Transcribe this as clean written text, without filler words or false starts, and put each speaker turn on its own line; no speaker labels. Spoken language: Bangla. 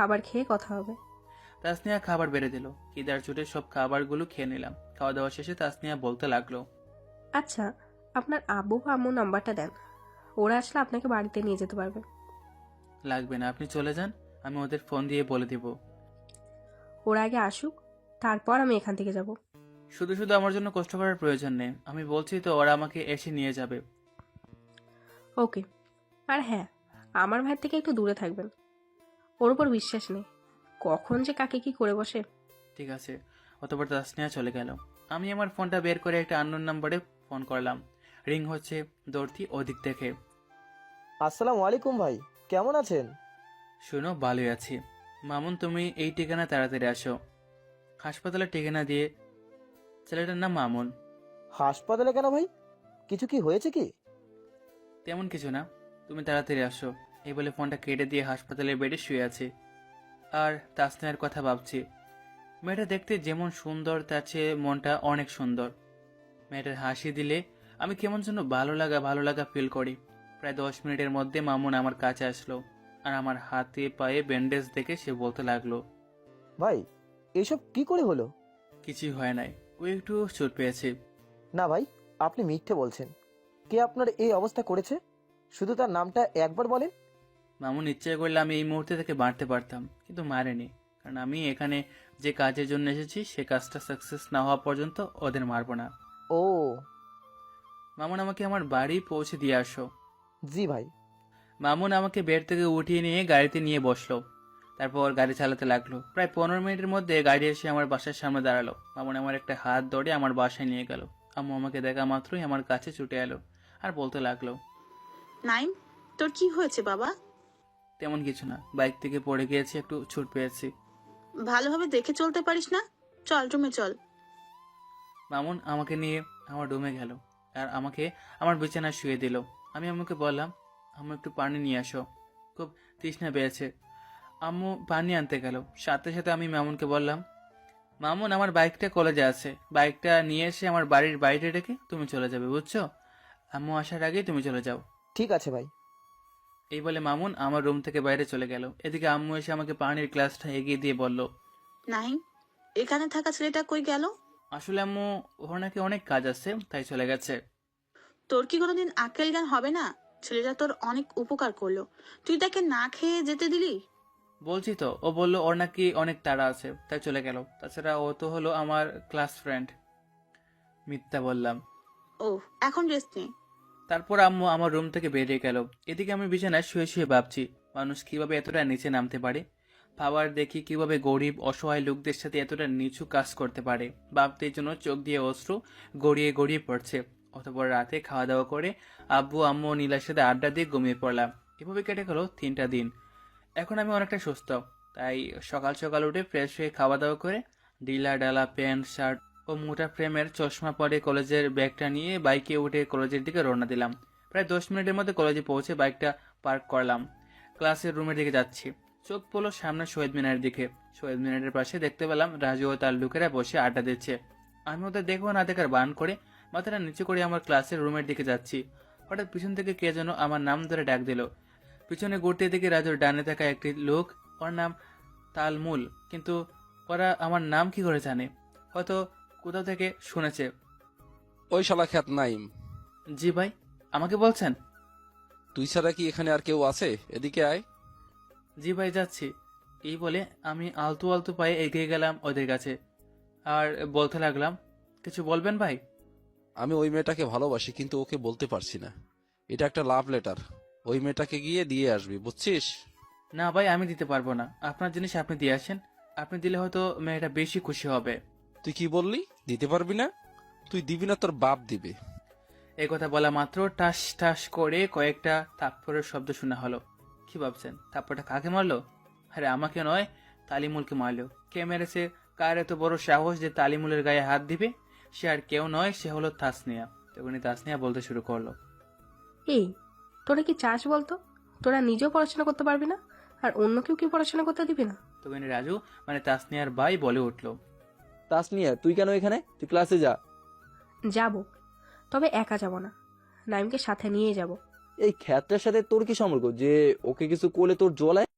খাবার খেয়ে কথা হবে।
তাসনিয়া খাবার বেড়ে দিল। খিদার চোটে সব খাবারগুলো খেয়ে নিলাম। খাওয়া দাওয়া শেষে তাসনিয়া বলতে লাগলো,
আচ্ছা, আপনার আব্বু বা আম্মুর নাম্বারটা দেন, ওরা আসলে আপনাকে বাড়িতে নিয়ে যেতে পারবে।
লাগবে না, আপনি চলে যান, আমি ওদের ফোন দিয়ে বলে দিব।
ওরা আগে আসুক, তারপর আমি এখান থেকে যাব।
শুধু শুধু আমার জন্য কষ্ট করার প্রয়োজন নেই, আমি বলছি তো ওরা আমাকে এসে নিয়ে যাবে।
ওকে। আর হ্যাঁ, আমার ভাইয়ের থেকে একটু দূরে থাকবেন, ওর উপর বিশ্বাস নেই, কখন যে কাকে কি করে বসে।
ঠিক আছে। অতপর তাসনিয়া চলে গেল। আমি আমার ফোনটা বের করে একটা আননোন নাম্বারে ফোন করলাম। রিং হচ্ছে, দৌড়তি ওদিক থেকে।
আসসালামু আলাইকুম ভাই, কেমন আছেন?
শুনো, ভালোই আছি। মামুন, তুমি এই ঠিকানা তাড়াতাড়ি আসো। হাসপাতালের ঠিকানা দিয়ে। ছেলেটার নাম মামুন।
হাসপাতালে কেন ভাই? কিছু কি হয়েছে কি?
তেমন কিছু না, তুমি তাড়াতাড়ি আসো। এই বলে ফোনটা কেটে দিয়ে হাসপাতালের বেডে শুয়ে আছি আর তাসনিয়ার কথা ভাবছি। মেয়েটা দেখতে যেমন সুন্দর, তার চেয়ে মনটা অনেক সুন্দর। মেয়েটার হাসি দিলে আমি কেমন যেন ভালো লাগা ফিল করি। প্রায় 10 মিনিটের মধ্যে মামুন আমার কাছে আসলো আর আমার হাতে পায়ে ব্যান্ডেজ দেখে সে বলতে লাগলো,
ভাই, এসব কি করে হলো?
কিছুই হয় নাই, ও একটু চোট পেয়েছে।
না ভাই, আপনি মিথ্যে বলছেন। কে আপনার এই অবস্থা করেছে? শুধু তার নামটা একবার বলেন।
মামুন ইচ্ছে করলে আমি এই মুহূর্তে থেকে মারতে পারতাম, কিন্তু মারেনি। কারণ আমি এখানে যে কাজের জন্য এসেছি সে কাজটা সাকসেস না হওয়া পর্যন্ত ওদের মারবো না।
ও।
মামুন, আমাকে আমার বাড়ি পৌঁছে দিয়ে আসো।
জি ভাই।
মামুন আমাকে বেড থেকে উঠিয়ে নিয়ে গাড়িতে নিয়ে বসলো। তারপর গাড়ি চালাতে লাগলো। প্রায় 15 মিনিটের মধ্যে গাড়ি এসে আমার বাসার সামনে দাঁড়ালো। মামুন আমার একটা হাত ধরে আমার বাসায় নিয়ে গেল। আম্মু আমাকে দেখা মাত্রই আমার কাছে ছুটে এলো আর বলতে লাগলো,
নাইম, তোর কি হয়েছে বাবা?
তেমন কিছু না, বাইক থেকে পড়ে গিয়েছি, একটু ছুট পেয়েছি।
ভালোভাবে দেখে চলতে পারিস না? চল রুমে চল।
মামুন আমাকে নিয়ে আমার রুমে গেল আর আমাকে আমার বিছানায় শুয়ে দিল। আমি আম্মুকে বললাম, আম্মু একটু পানি নিয়ে আসো, খুব তৃষ্ণা পেয়েছে। আম্মু পানি আনতে গেল। সাথে সাথে আমি মামুনকে বললাম, মামুন আমার বাইকটা কলেজে আছে, বাইকটা নিয়ে এসে আমার বাড়ির বাইরে রেখে তুমি চলে যাবে, বুঝছো? আম্মু আসার আগেই তুমি চলে যাও।
ঠিক আছে ভাই।
এই বলে মামুন আমার রুম থেকে বাইরে চলে গেল। এদিকে আম্মু এসে আমাকে পানির গ্লাসটা এগিয়ে দিয়ে বলল,
নাহিম, এখানে থাকা ছেলেটা কই গেল?
আসলে আম্মু, ওর নাকি অনেক কাজ আছে তাই চলে গেছে।
তোর কি কোনোদিন আক্কেল জ্ঞান হবে না? ছেলেটা তোর অনেক উপকার করলো, তুই তাকে না খেয়ে যেতে দিলি?
বলছি তো, ও বলল ওর নাকি অনেক তাড়া আছে তাই চলে গেল। তাছাড়া ও তো হলো আমার ক্লাস ফ্রেন্ড। মিথ্যা বললাম।
ও, এখন রেস্ট নে।
তারপর আম্মু আমার রুম থেকে বেরিয়ে গেল। এদিকে আমি বিছানায় শুয়ে শুয়ে ভাবছি, মানুষ কিভাবে এতটা নিচে নামতে পারে। ভাবার দেখি কিভাবে গরিব অসহায় লোকদের সাথে এতটা নিচু কাজ করতে পারে। ভাবতেই জন্য চোখ দিয়ে অশ্রু গড়িয়ে গড়িয়ে পড়ছে। অতপর রাতে খাওয়া দাওয়া করে আব্বু আম্মু ও নীলার সাথে আড্ডা দিয়ে ঘুমিয়ে পড়লাম। এভাবে কেটে গেল 3টা দিন। এখন আমি অনেকটা সুস্থ। তাই সকাল সকাল উঠে ফ্রেশ হয়ে খাওয়া দাওয়া করে ঢিলা ডালা প্যান্ট শার্ট ও মোটা ফ্রেমের চশমা পরে কলেজের ব্যাগটা নিয়ে বাইকে উঠে কলেজের দিকে রওনা দিলাম। প্রায় 10 মিনিটের মধ্যে কলেজে পৌঁছে বাইকটা পার্ক করলাম। ক্লাসের রুমের দিকে যাচ্ছি। চোখ পড়ল সামনে শহীদ মিনারের দিকে। শহীদ মিনারের পাশে দেখতে পেলাম রাজু ও তার লোকেরা বসে আড্ডা দিচ্ছে। আমি ওদের দেখবো না দেখার বান করে মাথাটা নিচু করে আমার ক্লাসের রুমের দিকে যাচ্ছি। হঠাৎ পিছন থেকে কে যেন আমার নাম ধরে ডাক দিল। পিছনে ঘুরতে দিকে রাজুর ডানে থাকা একটি লোক, ওর নাম তালমুল, কিন্তু ওরা আমার নাম কি করে জানে? হয়তো কোথাও থেকে শুনেছে।
ওই শালা খ্যাত নাইম,
জি ভাই, আমাকে বলছেন?
তুই ছাড়া কি এখানে আর কেউ আছে? এদিকে আয়।
জি ভাই, যাচ্ছি। এই বলে আমি আলতু আলতু পায়ে এগিয়ে গেলাম ওদের কাছে আর বলতে লাগলাম, কিছু বলবেন ভাই?
আমি ওই মেয়েটাকে ভালোবাসি, কিন্তু ওকে বলতে পারছি না। এটা একটা লাভ লেটার, ওই মেয়েটাকে গিয়ে দিয়ে আসবি, বুঝছিস?
না ভাই, আমি দিতে পারবো না। আপনার জিনিস আপনি দিয়ে আসেন, আপনি দিলে হয়তো মেয়েটা বেশি খুশি হবে।
তুই কি বললি? দিতে পারবি না? তুই দিবি না, তোর বাপ দিবে।
এই কথা বলা মাত্র টাস টাস করে কয়েকটা থাপ্পড়ের শব্দ শোনা হলো। কি ভাবছেন থাপ্পড়টা কাকে মারলো? আরে আমাকে নয়, তালিমুলকে মারলো। কে মেরেছে? কার এত বড় সাহস যে তালিমুলের গায়ে হাত দিবে? সে আর কেউ নয়, সে হলো তাসনিয়া। তখনই তাসনিয়া বলতে শুরু করলো,
এই, তোরা কি চাস বলতো? তোরা নিজেও পড়াশোনা করতে পারবি না, আর অন্য কেউ কি পড়াশোনা করতে দিবি না?
তখনই রাজু মানে তাসনিয়ার ভাই বলে উঠলো,
তাসনিয়া, তুই কেন এখানে? তুই ক্লাসে যা।
যাব, তবে একা যাব না, নাইমকে সাথে নিয়ে যাব।
এই খ্যাতটার সাথে তোর কি সম্পর্ক যে ওকে কিছু করলে তোর জ্বলায়?